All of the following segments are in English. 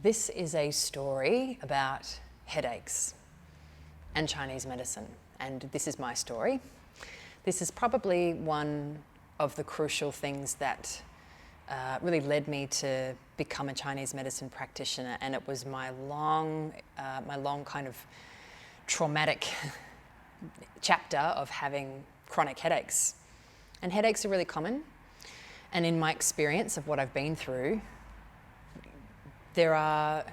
This is a story about headaches and Chinese medicine, and this is my story. This is probably one of the crucial things that really led me to become a Chinese medicine practitioner, and it was my long kind of traumatic chapter of having chronic headaches. And headaches are really common, and in my experience of what I've been through, there are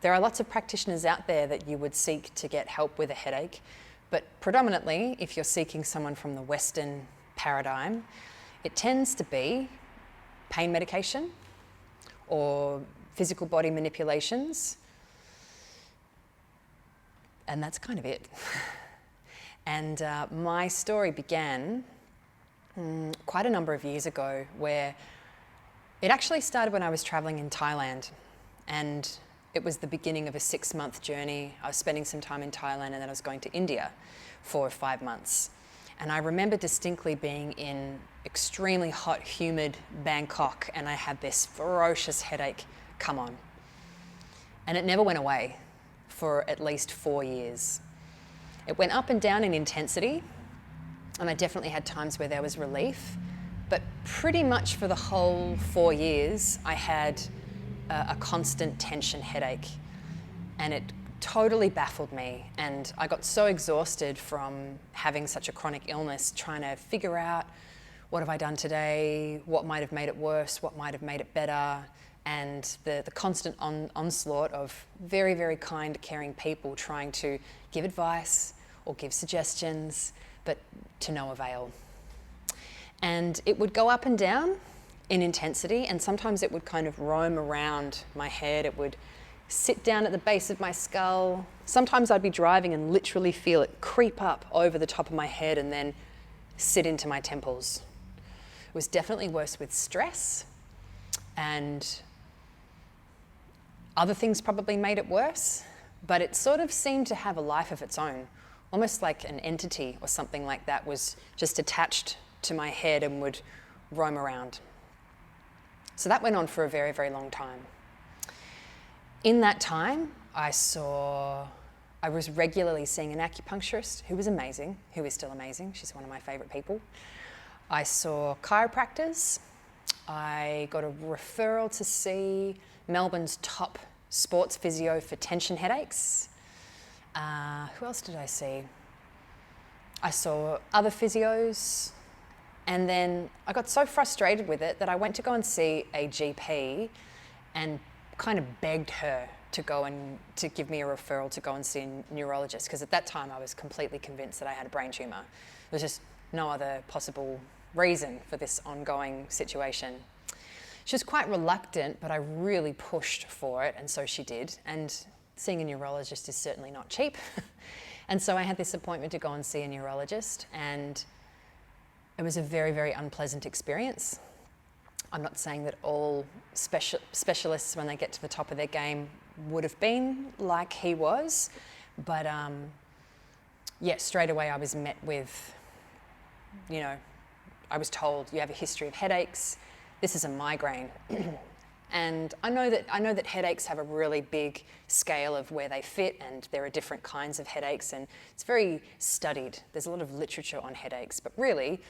lots of practitioners out there that you would seek to get help with a headache, but predominantly, if you're seeking someone from the Western paradigm, it tends to be pain medication or physical body manipulations, and that's kind of it. And my story began quite a number of years ago, where it actually started when I was traveling in Thailand. And it was the beginning of a 6-month journey. I was spending some time in Thailand, and then I was going to India for 5 months. And I remember distinctly being in extremely hot, humid Bangkok, and I had this ferocious headache come on. And it never went away for at least 4 years. It went up and down in intensity, and I definitely had times where there was relief. But pretty much for the whole 4 years, I had a constant tension headache, and it totally baffled me. And I got so exhausted from having such a chronic illness, trying to figure out, what have I done today? What might have made it worse? What might have made it better? And the constant onslaught of very, very kind, caring people trying to give advice or give suggestions, but to no avail. And it would go up and down in intensity, and sometimes it would kind of roam around my head. It would sit down at the base of my skull. Sometimes I'd be driving and literally feel it creep up over the top of my head and then sit into my temples. It was definitely worse with stress, and other things probably made it worse, but it sort of seemed to have a life of its own, almost like an entity or something like that was just attached to my head and would roam around. So that went on for a very, very long time. In that time, I was regularly seeing an acupuncturist who was amazing, who is still amazing. She's one of my favorite people. I saw chiropractors. I got a referral to see Melbourne's top sports physio for tension headaches. Who else did I see? I saw other physios. And then I got so frustrated with it that I went to go and see a GP and kind of begged her to give me a referral to go and see a neurologist, because at that time I was completely convinced that I had a brain tumour. There was just no other possible reason for this ongoing situation. She was quite reluctant, but I really pushed for it, and so she did. And seeing a neurologist is certainly not cheap. And so I had this appointment to go and see a neurologist, and it was a very, very unpleasant experience. I'm not saying that all specialists, when they get to the top of their game, would have been like he was, but straight away I was met with, I was told, you have a history of headaches, this is a migraine. And I know that headaches have a really big scale of where they fit, and there are different kinds of headaches, and it's very studied. There's a lot of literature on headaches, but really,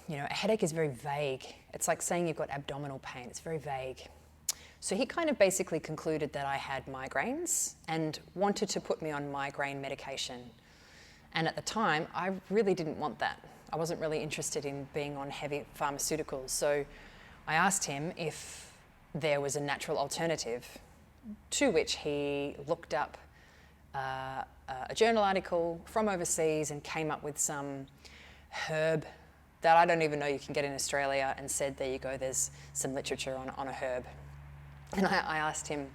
a headache is very vague. It's like saying you've got abdominal pain. It's very vague. So he kind of basically concluded that I had migraines and wanted to put me on migraine medication. And at the time, I really didn't want that. I wasn't really interested in being on heavy pharmaceuticals. So I asked him if there was a natural alternative, to which he looked up a journal article from overseas and came up with some herb that I don't even know you can get in Australia, and said, there you go, there's some literature on a herb. And I asked him,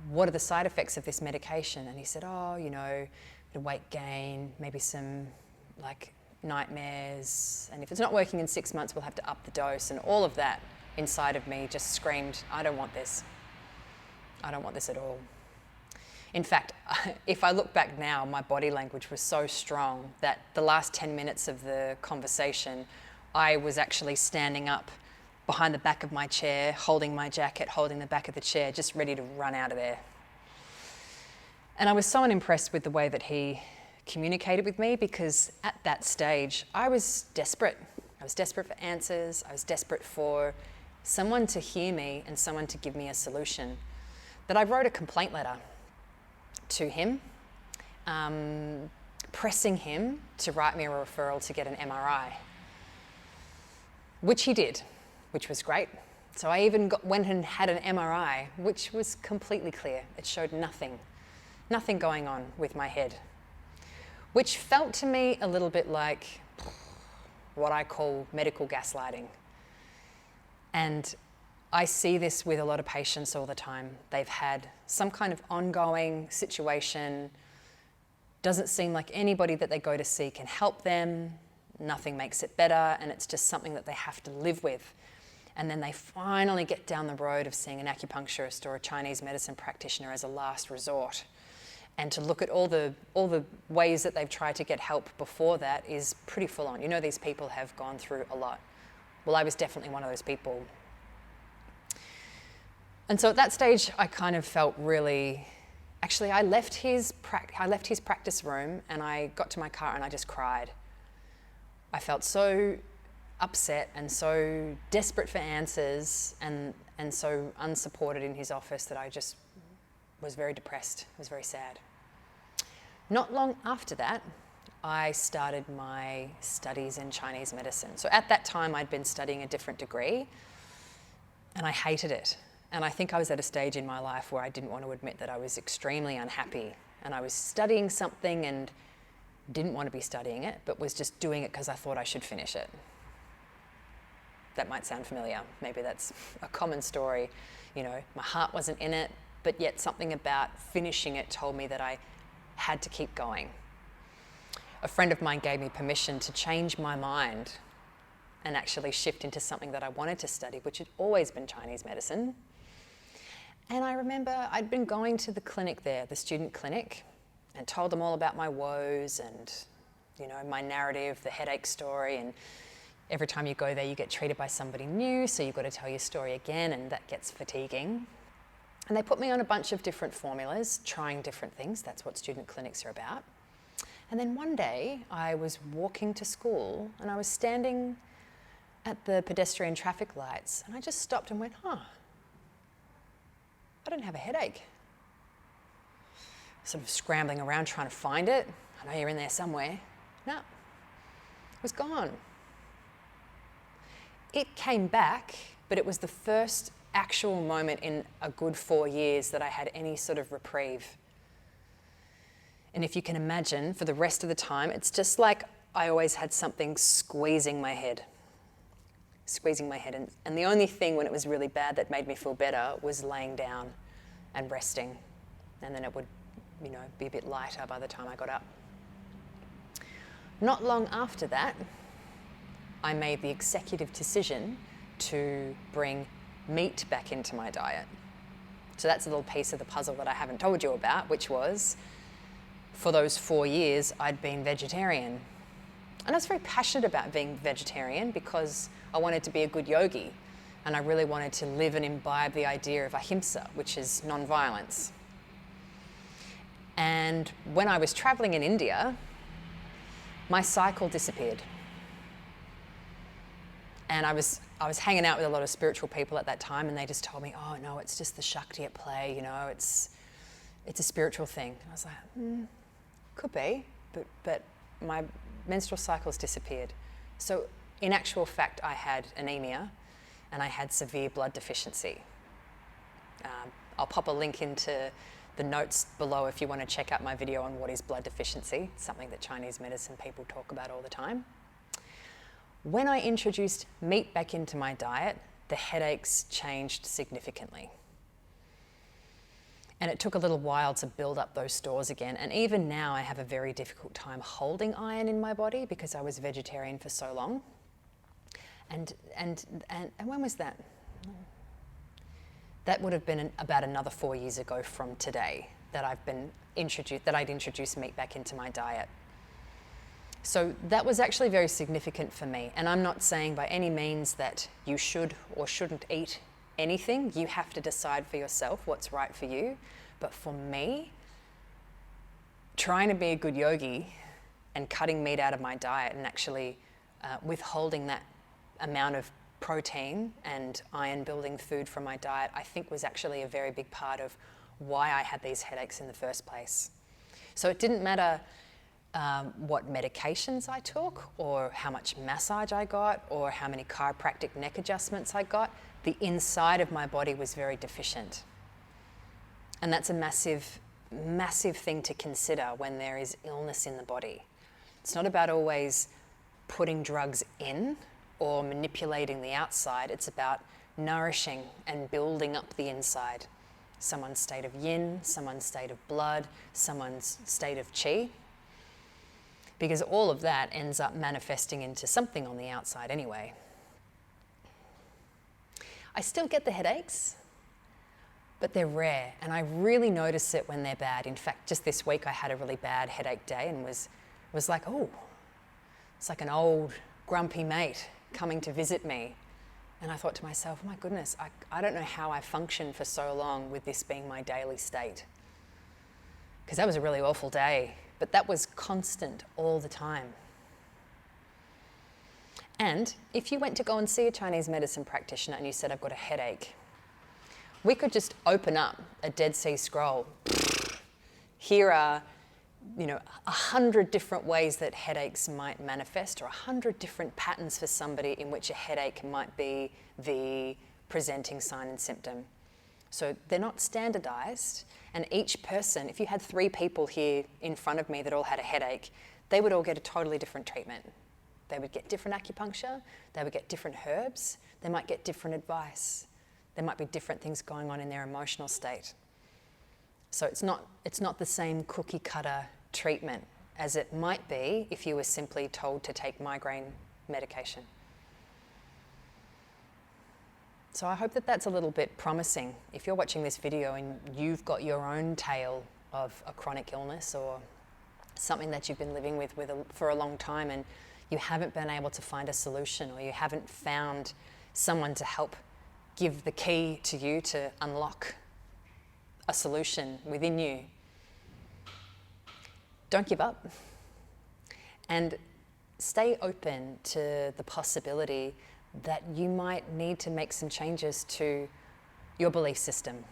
what are the side effects of this medication? And he said, weight gain, maybe some nightmares, and if it's not working in 6 months, we'll have to up the dose. And all of that inside of me just screamed, I don't want this. I don't want this at all. In fact, if I look back now, my body language was so strong that the last 10 minutes of the conversation, I was actually standing up behind the back of my chair, holding my jacket, holding the back of the chair, just ready to run out of there. And I was so unimpressed with the way that he communicated with me, because at that stage, I was desperate. I was desperate for answers. I was desperate for someone to hear me and someone to give me a solution. That I wrote a complaint letter to him, pressing him to write me a referral to get an MRI, which he did, which was great. So I even went and had an MRI, which was completely clear. It showed nothing going on with my head, which felt to me a little bit like what I call medical gaslighting. And I see this with a lot of patients all the time. They've had some kind of ongoing situation, doesn't seem like anybody that they go to see can help them, nothing makes it better, and it's just something that they have to live with. And then they finally get down the road of seeing an acupuncturist or a Chinese medicine practitioner as a last resort. And to look at all the ways that they've tried to get help before that is pretty full on. You know, these people have gone through a lot. Well, I was definitely one of those people. And so at that stage, I kind of felt really, actually, I left his practice room and I got to my car and I just cried. I felt so upset and so desperate for answers and so unsupported in his office that I just was very depressed. I was very sad. Not long after that, I started my studies in Chinese medicine. So at that time, I'd been studying a different degree and I hated it. And I think I was at a stage in my life where I didn't want to admit that I was extremely unhappy. And I was studying something and didn't want to be studying it, but was just doing it because I thought I should finish it. That might sound familiar. Maybe that's a common story. You know, my heart wasn't in it, but yet something about finishing it told me that I had to keep going. A friend of mine gave me permission to change my mind and actually shift into something that I wanted to study, which had always been Chinese medicine. And I remember I'd been going to the clinic there, the student clinic, and told them all about my woes and, you know, my narrative, the headache story. And every time you go there, you get treated by somebody new, so you've got to tell your story again, and that gets fatiguing. And they put me on a bunch of different formulas, trying different things. That's what student clinics are about. And then one day, I was walking to school, and I was standing at the pedestrian traffic lights, and I just stopped and went, I don't have a headache. Sort of scrambling around trying to find it. I know you're in there somewhere. No, it was gone. It came back, but it was the first actual moment in a good 4 years that I had any sort of reprieve. And if you can imagine, for the rest of the time, it's just like I always had something squeezing my head. And the only thing when it was really bad that made me feel better was laying down and resting. And then it would, you know, be a bit lighter by the time I got up. Not long after that, I made the executive decision to bring meat back into my diet. So that's a little piece of the puzzle that I haven't told you about, which was, for those 4 years, I'd been vegetarian. And I was very passionate about being vegetarian because I wanted to be a good yogi. And I really wanted to live and imbibe the idea of ahimsa, which is non-violence. And when I was traveling in India, my cycle disappeared. And I was hanging out with a lot of spiritual people at that time, and they just told me, oh no, it's just the Shakti at play, you know, it's a spiritual thing. And I was like, could be, but my menstrual cycles disappeared. So in actual fact, I had anemia and I had severe blood deficiency. I'll pop a link into the notes below if you want to check out my video on what is blood deficiency, something that Chinese medicine people talk about all the time. When I introduced meat back into my diet, the headaches changed significantly. And it took a little while to build up those stores again. And even now I have a very difficult time holding iron in my body because I was vegetarian for so long. And when was that? That would have been about another 4 years ago from today that I'd introduced meat back into my diet. So that was actually very significant for me. And I'm not saying by any means that you should or shouldn't eat anything. You have to decide for yourself what's right for you. But for me, trying to be a good yogi and cutting meat out of my diet and actually withholding that amount of protein and iron building food from my diet, I think was actually a very big part of why I had these headaches in the first place. So it didn't matter what medications I took or how much massage I got or how many chiropractic neck adjustments I got. The inside of my body was very deficient. And that's a massive, massive thing to consider when there is illness in the body. It's not about always putting drugs in or manipulating the outside. It's about nourishing and building up the inside. Someone's state of yin, someone's state of blood, someone's state of qi. Because all of that ends up manifesting into something on the outside anyway. I still get the headaches, but they're rare, and I really notice it when they're bad. In fact, just this week I had a really bad headache day and was like, oh, it's like an old grumpy mate coming to visit me. And I thought to myself, oh my goodness, I don't know how I functioned for so long with this being my daily state. Because that was a really awful day, but that was constant all the time. And if you went to go and see a Chinese medicine practitioner and you said, I've got a headache, we could just open up a Dead Sea Scroll. Here are, 100 different ways that headaches might manifest, or 100 different patterns for somebody in which a headache might be the presenting sign and symptom. So they're not standardized, and each person, if you had 3 people here in front of me that all had a headache, they would all get a totally different treatment. They would get different acupuncture, they would get different herbs, they might get different advice. There might be different things going on in their emotional state. So it's not the same cookie cutter treatment as it might be if you were simply told to take migraine medication. So I hope that that's a little bit promising. If you're watching this video and you've got your own tale of a chronic illness or something that you've been living with for a long time and you haven't been able to find a solution, or you haven't found someone to help give the key to you to unlock a solution within you, don't give up. And stay open to the possibility that you might need to make some changes to your belief system,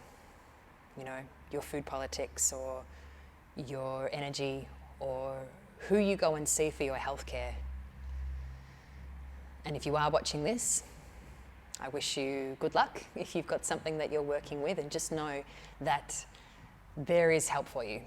your food politics or your energy or who you go and see for your healthcare. And if you are watching this, I wish you good luck if you've got something that you're working with, and just know that there is help for you.